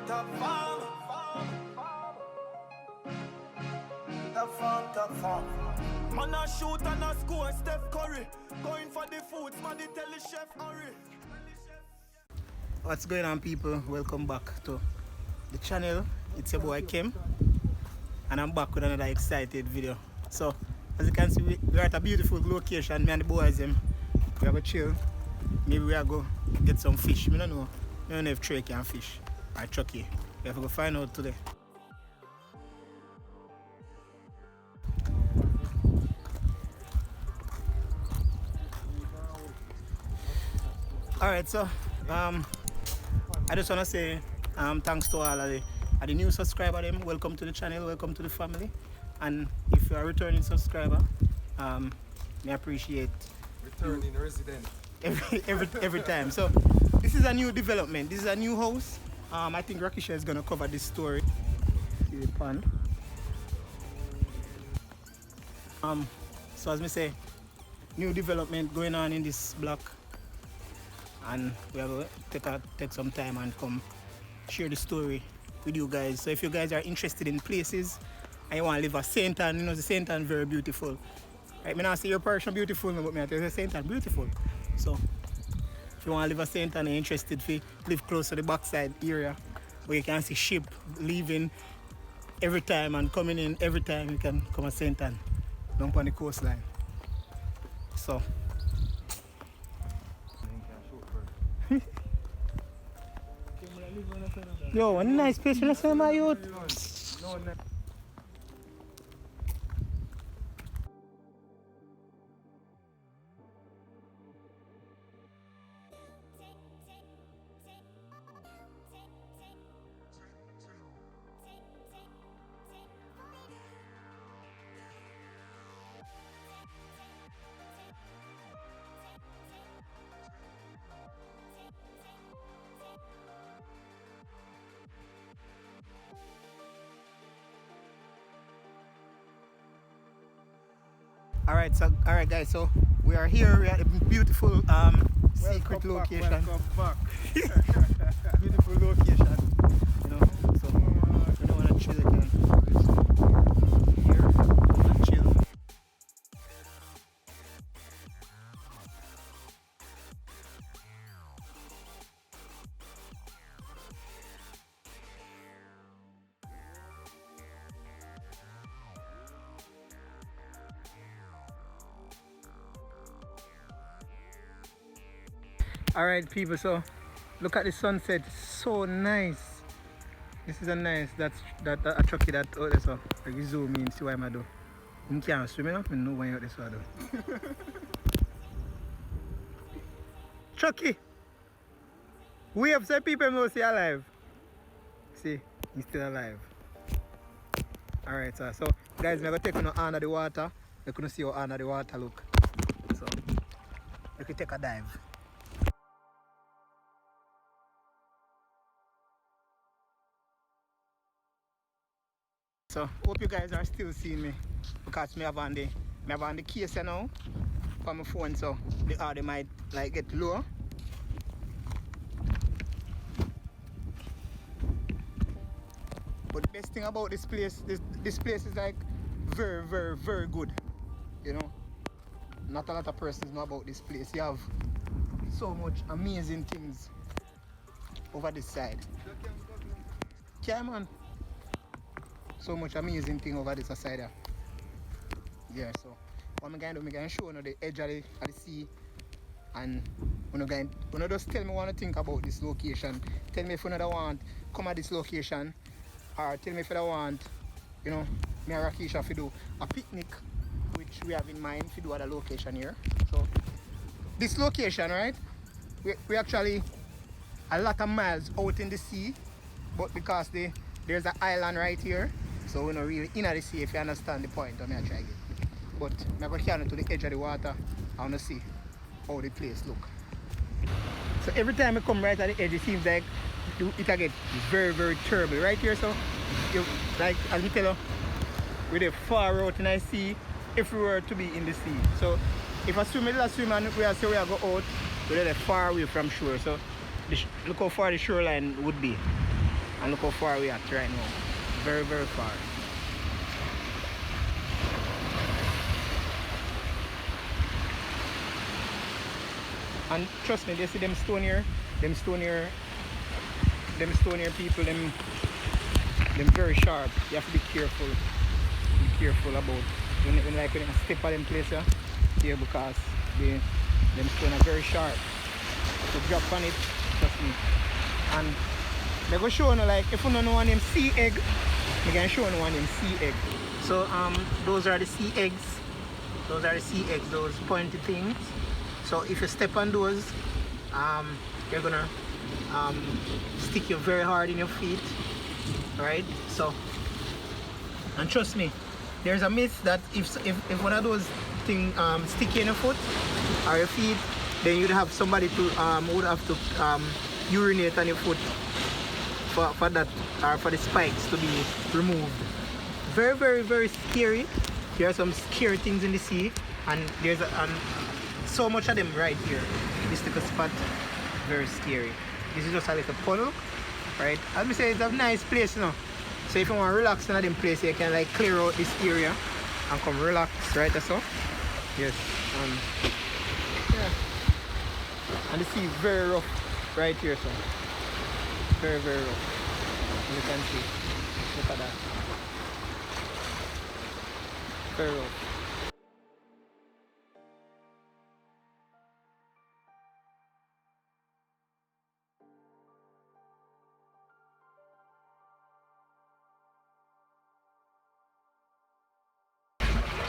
top farm. Top farm. Man a shoot and a score, Steph Curry. Going for the foods, man, they tell the chef hurry. What's going on, people? Welcome back to the channel. It's your boy Kim, and I'm back with another excited video. So as you can see, we're at a beautiful location. Me and the boys we are going to chill. Maybe we are going to get some fish. I don't know if Trey can fish or Chucky. We have to go find out today. Alright, so I just want to say thanks to all of the new subscribers. Welcome to the channel, welcome to the family. And if you are a returning subscriber, I appreciate returning resident every time. So this is a new development. This is a new house. I think Rakisha is going to cover this story. See the pond. So as me say, new development going on in this block. And we are going to take some time and come share the story with you guys. So if you guys are interested in places and you want to live at ST.ANN, you know the ST.ANN very beautiful. Right, I not say your person beautiful, but I tell you ST.ANN beautiful. So if you want to live at ST.ANN and you're interested to live close to the backside area where you can see ship leaving every time and coming in every time, you can come at ST.ANN down on the coastline. So yo, one nice place in the my youth. Alright guys, so we are here, we are at a beautiful secret location. Welcome back. Beautiful location. You know, so you don't wanna chill again. Here and chill. Alright people, so look at the sunset, so nice. This is a nice, that's a Chucky that out there, so like you zoom in, see what I'm do. You can't swim enough, I know why you're out this water. Chucky! Wave so people know see alive. See, he's still alive. Alright so guys, we're going to take you under the water. We're going to see how under the water look. So, we can take a dive. So hope you guys are still seeing me because me have on the case now for my phone, so the audio might like get low. But the best thing about this place, this place is like very, very, very good. You know, not a lot of persons know about this place. You have so much amazing things over this side. Yeah, man. So much amazing thing over this side here. Yeah, so what I'm going to do, I'm going to show you the edge of the sea, and you just tell me what you think about this location. Tell me if you don't want come at this location, or tell me if you don't want, you know, me and Rakisha to do a picnic, which we have in mind to do at a location here. So this location, right, we actually a lot of miles out in the sea, but because there's an island right here, so we're not really in the sea, if you understand the point I'm trying to get. But I'm going to carry to the edge of the water. I want to see how the place look. So every time I come right at the edge, it seems like it get very, very terrible right here. So you, like as we tell you, we're far out in the sea if we were to be in the sea. So if I swim and we are say we are go out, we're far away from shore. So look how far the shoreline would be. And look how far we are right now. Very, very far. And trust me, they see them stone here people, them very sharp. You have to be careful. Be careful about when you step on them place here because them stone are very sharp. So drop on it, trust me. And they go show you like if you don't know one them sea egg, I'm gonna show you one them sea egg. So those are the sea eggs. Those are the sea eggs, those pointy things. So if you step on those, they're gonna stick you very hard in your feet. Alright? So, and trust me, there's a myth that if one of those things stick you in your foot or your feet, then you'd have somebody to would have to urinate on your foot for that or for the spikes to be removed. Very, very, very scary. There are some scary things in the sea, and there's so much of them right here. This little spot, very scary. This is just a little puddle, right? As we say, it's a nice place, you know. So if you want to relax in them place, you can like clear out this area and come relax, right? That's all. Yes. Yeah. And the sea is very rough right here, so very, very rough. And you can see. Look at that. Very rough.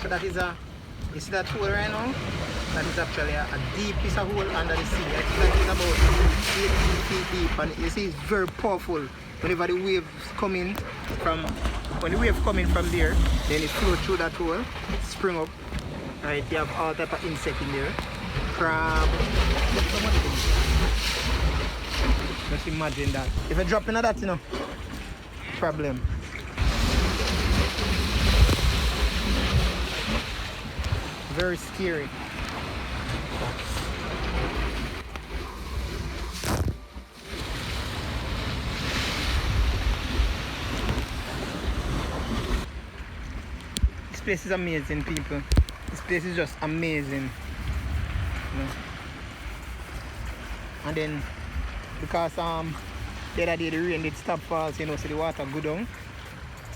So that is you see that hole right now? That is actually a deep piece of hole under the sea. I think that is about 18 feet deep, and you see it's very powerful. Whenever the waves come in from there, then it flows through that hole, spring up. Right, you have all type of insect in there. Crab. So much things. Just imagine that. If you drop into that, you know, problem. Very scary. This place is amazing, people. This place is just amazing. You know? And then because the other day the rain did stop falls, you know, so the water go down.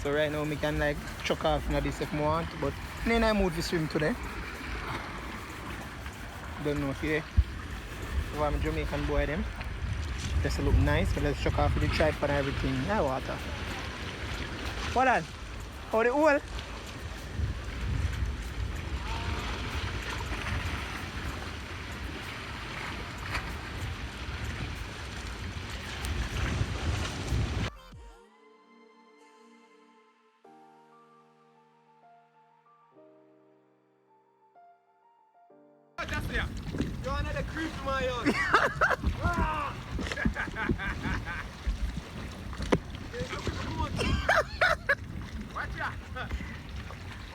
So right now we can like chuck off in this if I want, but then I moved to swim today. Don't know if you I'm a Jamaican boy them. Just look nice, but let's chuck off with the tripod and everything. Yeah, water. What on? Oh, the hole? You're another creep in my yard. Watch ya.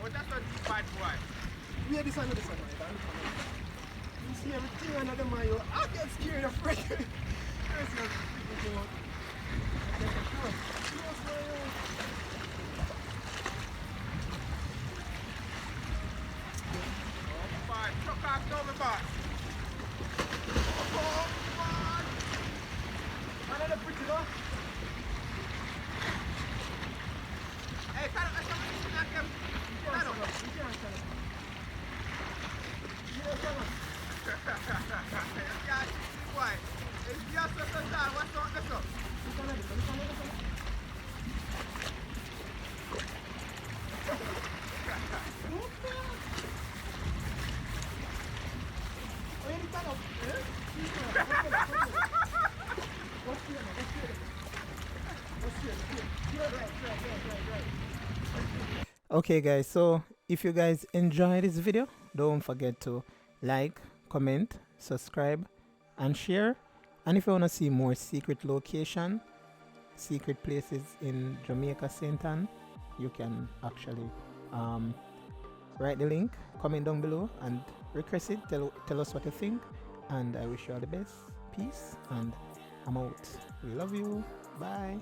Oh, that's not too bad, boy. Yeah, this one, this one. You see everything under my yard. I get scared of fresh. Chuck off down the box. Oh, man. Another pretty one. Hey, stand up, let's not them. Stand up. Yeah, boy. It's just a time. What's up, this up? Okay guys, so if you guys enjoy this video, don't forget to like, comment, subscribe and share. And if you want to see more secret location, secret places in Jamaica, ST.ANN, you can actually write the link, comment down below and request it. Tell us what you think, and I wish you all the best. Peace, and I'm out. We love you. Bye.